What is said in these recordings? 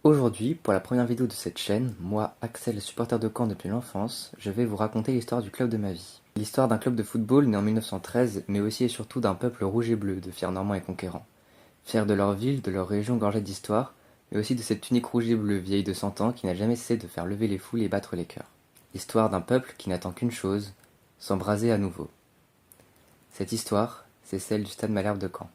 Aujourd'hui, pour la première vidéo de cette chaîne, moi, Axel, supporter de Caen depuis l'enfance, je vais vous raconter l'histoire du club de ma vie. L'histoire d'un club de football né en 1913, mais aussi et surtout d'un peuple rouge et bleu, de fiers normands et conquérants. Fiers de leur ville, de leur région gorgée d'histoire, mais aussi de cette tunique rouge et bleue vieille de 100 ans qui n'a jamais cessé de faire lever les foules et battre les cœurs. L'histoire d'un peuple qui n'attend qu'une chose, s'embraser à nouveau. Cette histoire, c'est celle du Stade Malherbe de Caen.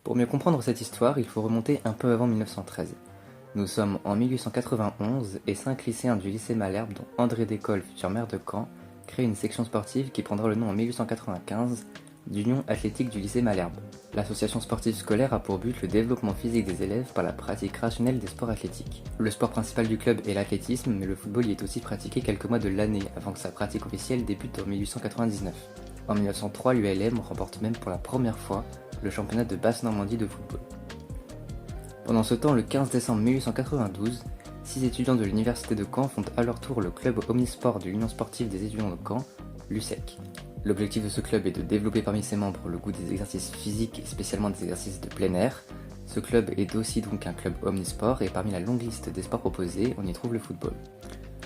Pour mieux comprendre cette histoire, il faut remonter un peu avant 1913. Nous sommes en 1891 et 5 lycéens du lycée Malherbe, dont André Descoles, futur maire de Caen, créent une section sportive qui prendra le nom en 1895 d'Union athlétique du lycée Malherbe. L'association sportive scolaire a pour but le développement physique des élèves par la pratique rationnelle des sports athlétiques. Le sport principal du club est l'athlétisme, mais le football y est aussi pratiqué quelques mois de l'année avant que sa pratique officielle débute en 1899. En 1903, l'ULM remporte même pour la première fois le championnat de Basse-Normandie de football. Pendant ce temps, le 15 décembre 1892, 6 étudiants de l'université de Caen fondent à leur tour le club omnisport de l'Union sportive des étudiants de Caen, l'USEC. L'objectif de ce club est de développer parmi ses membres le goût des exercices physiques et spécialement des exercices de plein air. Ce club est aussi donc un club omnisport et parmi la longue liste des sports proposés, on y trouve le football.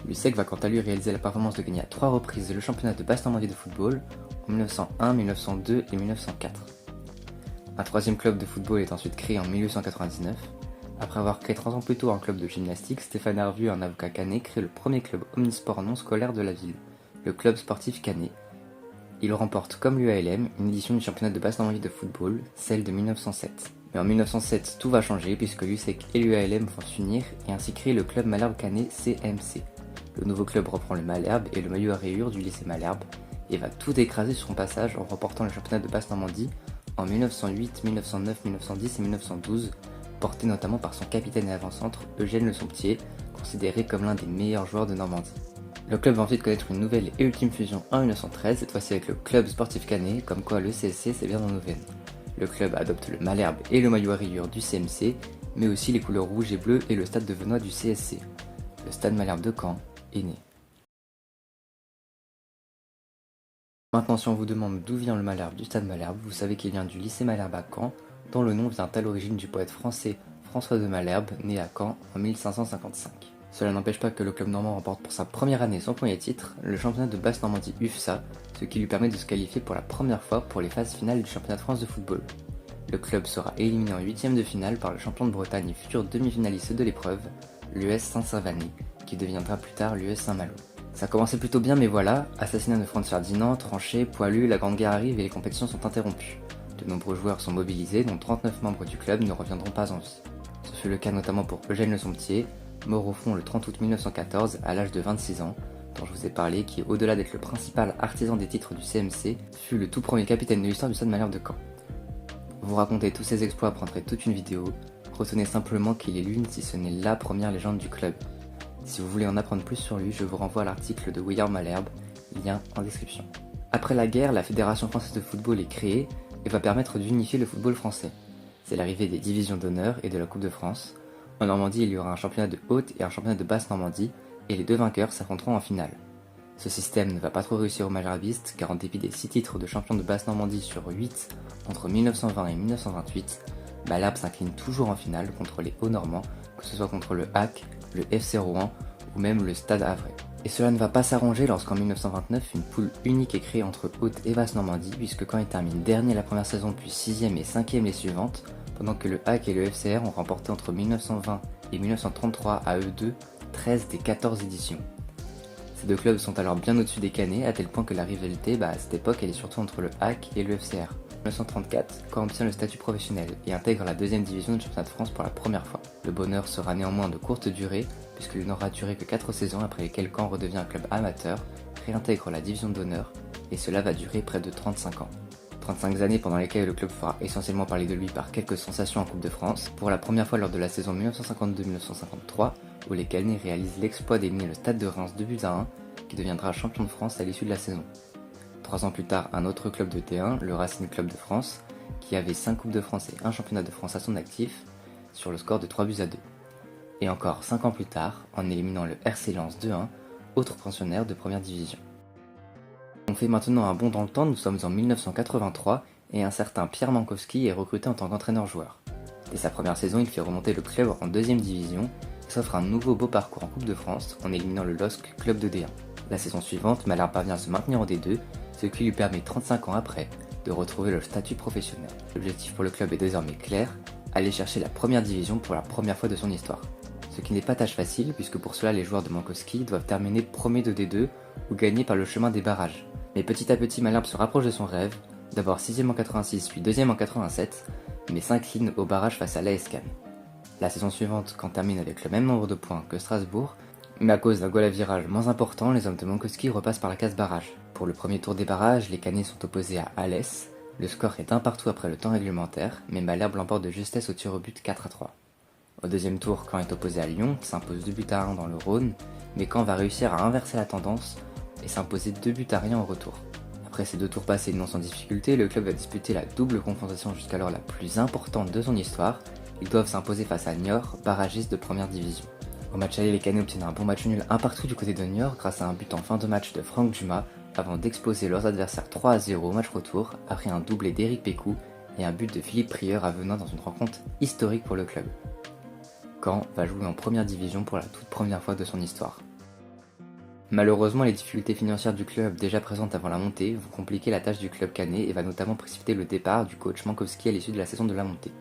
L'USEC va quant à lui réaliser la performance de gagner à 3 reprises le championnat de Basse-Normandie de football en 1901, 1902 et 1904. Un troisième club de football est ensuite créé en 1899. Après avoir créé 3 ans plus tôt un club de gymnastique, Stéphane Hervieux, un avocat canet, crée le premier club omnisport non scolaire de la ville, le club sportif canet. Il remporte, comme l'UALM, une édition du championnat de Basse-Normandie de football, celle de 1907. Mais en 1907, tout va changer puisque l'USEC et l'UALM vont s'unir et ainsi créer le club Malherbe Canet CMC. Le nouveau club reprend le Malherbe et le maillot à rayures du lycée Malherbe et va tout écraser sur son passage en remportant le championnat de Basse-Normandie en 1908, 1909, 1910 et 1912, porté notamment par son capitaine et avant-centre Eugène Le Somptier, considéré comme l'un des meilleurs joueurs de Normandie. Le club va ensuite connaître une nouvelle et ultime fusion en 1913, cette fois-ci avec le club sportif canet, comme quoi le CSC c'est bien dans nos veines. Le club adopte le Malherbe et le maillot à rayures du CMC, mais aussi les couleurs rouge et bleu et le stade de Venoy du CSC. Le stade Malherbe de Caen est né. Maintenant, si on vous demande d'où vient le Malherbe du stade Malherbe, vous savez qu'il vient du lycée Malherbe à Caen, dont le nom vient à l'origine du poète français François de Malherbe, né à Caen en 1555. Cela n'empêche pas que le club normand remporte pour sa première année son premier titre, le championnat de Basse-Normandie UFSA, ce qui lui permet de se qualifier pour la première fois pour les phases finales du championnat de France de football. Le club sera éliminé en 8e de finale par le champion de Bretagne et futur demi-finaliste de l'épreuve, l'US Saint-Servani, qui deviendra plus tard l'US Saint-Malo. Ça commençait plutôt bien mais voilà, assassinat de Franz Ferdinand, tranchées, poilus, la Grande Guerre arrive et les compétitions sont interrompues. De nombreux joueurs sont mobilisés, dont 39 membres du club ne reviendront pas en vie. Ce fut le cas notamment pour Eugène Le Somptier, mort au fond le 30 août 1914 à l'âge de 26 ans, dont je vous ai parlé, qui au-delà d'être le principal artisan des titres du CMC, fut le tout premier capitaine de l'histoire du Stade Malherbe de Caen. Vous raconter tous ses exploits prendrait toute une vidéo, retenez simplement qu'il est l'une si ce n'est la première légende du club. Si vous voulez en apprendre plus sur lui, je vous renvoie à l'article de William Malherbe, lien en description. Après la guerre, la Fédération française de football est créée et va permettre d'unifier le football français. C'est l'arrivée des divisions d'honneur et de la Coupe de France. En Normandie, il y aura un championnat de haute et un championnat de basse Normandie, et les deux vainqueurs s'affronteront en finale. Ce système ne va pas trop réussir aux malherbistes, car en dépit des 6 titres de champion de basse Normandie sur 8 entre 1920 et 1928, Malherbe s'incline toujours en finale contre les Hauts-Normands, que ce soit contre le HAC, le FC Rouen ou même le Stade Havrais. Et cela ne va pas s'arranger lorsqu'en 1929, une poule unique est créée entre Haute et Basse Normandie, puisque quand il termine dernier la première saison puis 6e et 5e les suivantes, pendant que le HAC et le FCR ont remporté entre 1920 et 1933 à eux deux 13 des 14 éditions. Ces deux clubs sont alors bien au-dessus des Canets, à tel point que la rivalité, à cette époque, elle est surtout entre le HAC et le FCR. En 1934, Caen obtient le statut professionnel et intègre la deuxième division du championnat de France pour la première fois. Le bonheur sera néanmoins de courte durée, puisqu'il n'aura duré que 4 saisons après lesquelles Caen redevient un club amateur, réintègre la division d'honneur, et cela va durer près de 35 ans. 35 années pendant lesquelles le club fera essentiellement parler de lui par quelques sensations en Coupe de France, pour la première fois lors de la saison 1952-1953, où les Canets réalisent l'exploit d'éliminer le Stade de Reims 2-1, qui deviendra champion de France à l'issue de la saison. 3 ans plus tard, un autre club de T1, le Racing Club de France, qui avait 5 Coupes de France et un championnat de France à son actif, sur le score de 3-2. Et encore 5 ans plus tard, en éliminant le RC Lens 2-1, autre pensionnaire de première division. On fait maintenant un bond dans le temps, nous sommes en 1983 et un certain Pierre Mankowski est recruté en tant qu'entraîneur-joueur. Dès sa première saison, il fait remonter le club en deuxième division et s'offre un nouveau beau parcours en Coupe de France en éliminant le LOSC Club de D1. La saison suivante, Malherbe parvient à se maintenir en D2, ce qui lui permet 35 ans après de retrouver le statut professionnel. L'objectif pour le club est désormais clair, aller chercher la première division pour la première fois de son histoire. Ce qui n'est pas tâche facile puisque pour cela les joueurs de Mankowski doivent terminer premier de D2 ou gagner par le chemin des barrages. Mais petit à petit Malherbe se rapproche de son rêve, d'abord 6ème en 86 puis 2ème en 87, mais s'incline au barrage face à l'AS Cannes. La saison suivante, Caen termine avec le même nombre de points que Strasbourg, mais à cause d'un goal à virage moins important, les hommes de Mankowski repassent par la case barrage. Pour le premier tour des barrages, les Canets sont opposés à Alès, le score est 1 partout après le temps réglementaire, mais Malherbe l'emporte de justesse au tir au but 4-3. Au deuxième tour, Caen est opposé à Lyon, qui s'impose 2-1 dans le Rhône, mais Caen va réussir à inverser la tendance et s'imposer 2-1 au retour. Après ces 2 tours passés non sans difficulté, le club va disputer la double confrontation jusqu'alors la plus importante de son histoire. Ils doivent s'imposer face à Niort, barragiste de première division. Au match aller, les Canets obtiennent un bon match nul 1 partout du côté de Niort grâce à un but en fin de match de Franck Dumas avant d'exploser leurs adversaires 3-0 au match retour après un doublé d'Éric Pécou et un but de Philippe Prieur à Venin dans une rencontre historique pour le club. Caen va jouer en première division pour la toute première fois de son histoire. Malheureusement, les difficultés financières du club déjà présentes avant la montée vont compliquer la tâche du club canet et va notamment précipiter le départ du coach Mankowski à l'issue de la saison de la montée.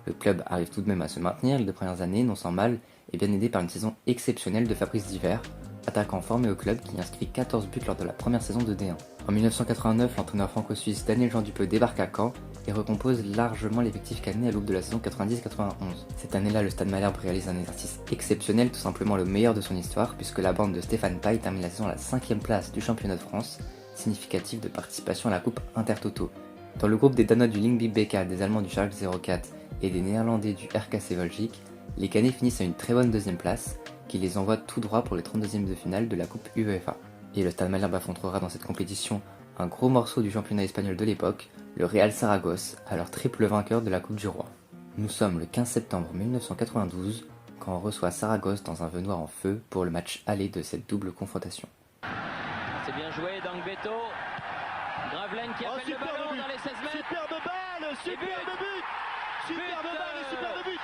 Le club arrive tout de même à se maintenir les 2 premières années, non sans mal, et bien aidé par une saison exceptionnelle de Fabrice Divert, attaquant formé au club qui inscrit 14 buts lors de la première saison de D1. En 1989, l'entraîneur franco-suisse Daniel Jean Dupeux débarque à Caen et recompose largement l'effectif canet à l'aube de la saison 90-91. Cette année-là, le Stade Malherbe réalise un exercice exceptionnel, tout simplement le meilleur de son histoire, puisque la bande de Stéphane Paille termine la saison à la 5ème place du championnat de France, significatif de participation à la Coupe Intertoto. Dans le groupe des Danois du Lyngby BK, des Allemands du Schalke 04 et des Néerlandais du RKC Waalwijk, les Canets finissent à une très bonne 2ème place, qui les envoie tout droit pour les 32e de finale de la Coupe UEFA. Et le Stade Malherbe affrontera dans cette compétition un gros morceau du championnat espagnol de l'époque, le Real Saragosse, alors triple vainqueur de la Coupe du Roi. Nous sommes le 15 septembre 1992 quand on reçoit Saragosse dans un Venoir en feu pour le match aller de cette double confrontation. C'est bien joué, Dangbeto. Gravelaine qui appelle le ballon dans les 16 mètres. Superbe balle, superbe but. Superbe balle et superbe but.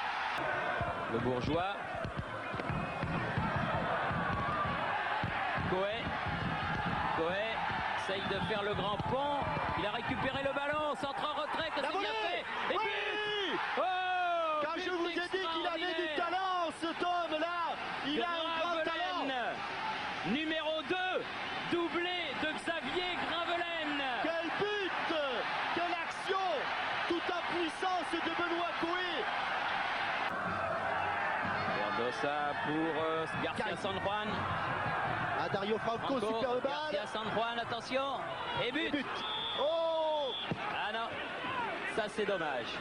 Le Bourgeois. Coé essaye de faire le grand pont. Il a récupéré le ballon, centre en retrait, qu'est-ce qu'il a fait? Et oui but! Oh, quand je vous ai dit qu'il avait du talent, cet homme-là, il a un grand talent. Numéro 2, doublé de Xavier Gravelaine. Quel but! Quelle action! Tout en puissance de Benoît Coé. Verdosa pour Garcia San Juan. Ah, Dario Franco, superbe balle. Garcia San Juan, attention. Et but. Oh! Ah non, ça c'est dommage.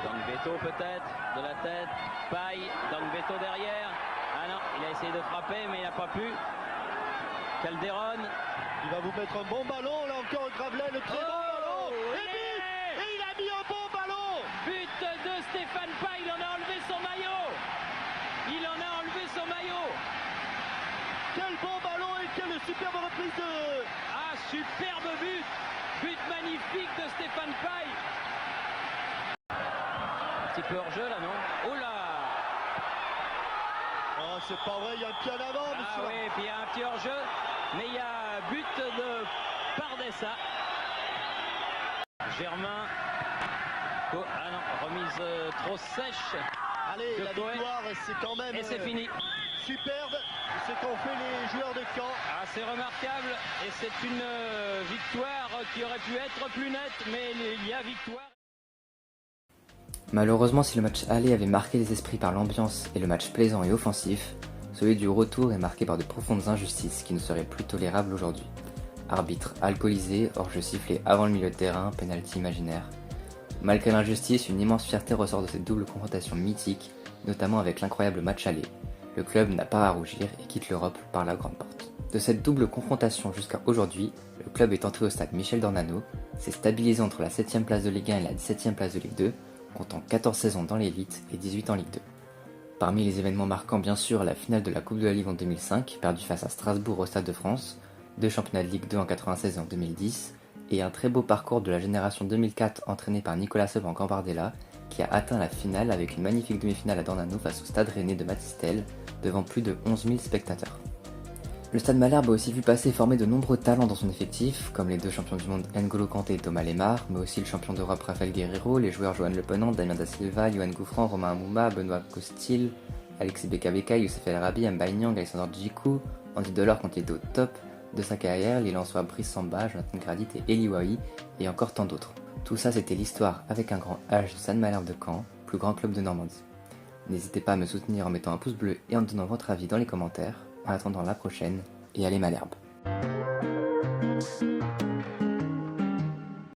Dangbeto peut-être, de la tête. Paille, Dangbeto derrière. Ah non, il a essayé de frapper mais il n'a pas pu. Calderon. Il va vous mettre un bon ballon, là encore Gravelaine, très bon ballon. Et but! Et il a mis un bon ballon. But de Stéphane Paille, il en a enlevé son maillot. Il en a enlevé son maillot. Quel bon ballon et quelle superbe reprise de... Ah, superbe but. But magnifique de Stéphane Paille. Un petit peu hors jeu là, non? Oh là! Oh, c'est pas vrai, il y a un pied en avant, monsieur. Ah oui, puis il y a un petit hors jeu. Mais il y a but de Pardessa. Germain. Oh, ah non, remise trop sèche. Allez, de la Coé. victoire, c'est quand même Et c'est fini. superbe ce qu'ont fait les joueurs de Caen. Ah, c'est remarquable et c'est une victoire qui aurait pu être plus nette, mais il y a victoire. Malheureusement, si le match aller avait marqué les esprits par l'ambiance et le match plaisant et offensif, celui du retour est marqué par de profondes injustices qui ne seraient plus tolérables aujourd'hui. Arbitre alcoolisé, hors-jeu sifflé avant le milieu de terrain, pénalty imaginaire. Malgré l'injustice, une immense fierté ressort de cette double confrontation mythique, notamment avec l'incroyable match aller. Le club n'a pas à rougir et quitte l'Europe par la grande porte. De cette double confrontation jusqu'à aujourd'hui, le club est entré au stade Michel Dornano, s'est stabilisé entre la 7ème place de Ligue 1 et la 17ème place de Ligue 2, comptant 14 saisons dans l'élite et 18 en Ligue 2. Parmi les événements marquants, bien sûr, la finale de la Coupe de la Ligue en 2005, perdue face à Strasbourg au Stade de France, 2 championnats de Ligue 2 en 96 et en 2010, et un très beau parcours de la génération 2004 entraîné par Nicolas Seub en Gambardella, qui a atteint la finale avec une magnifique demi-finale à Dornano face au Stade Rennais de Matistel, devant plus de 11 000 spectateurs. Le Stade Malherbe a aussi vu passer et former de nombreux talents dans son effectif, comme les 2 champions du monde N'Golo Kanté et Thomas Lemar, mais aussi le champion d'Europe Raphaël Guerreiro, les joueurs Johan Le Penant, Damien Da Silva, Yohan Gouffran, Romain Amouma, Benoît Costil, Alexis Beka, Youssef El Arabi, Mbaye Niang, Alexandre Djikou, Andy Delors quand il était au top de sa carrière, les Lensois Brice Samba, Jonathan Gradit et Eli Wahi, et encore tant d'autres. Tout ça, c'était l'histoire avec un grand H du Stade Malherbe de Caen, plus grand club de Normandie. N'hésitez pas à me soutenir en mettant un pouce bleu et en me donnant votre avis dans les commentaires. En attendant la prochaine, et allez Malherbe.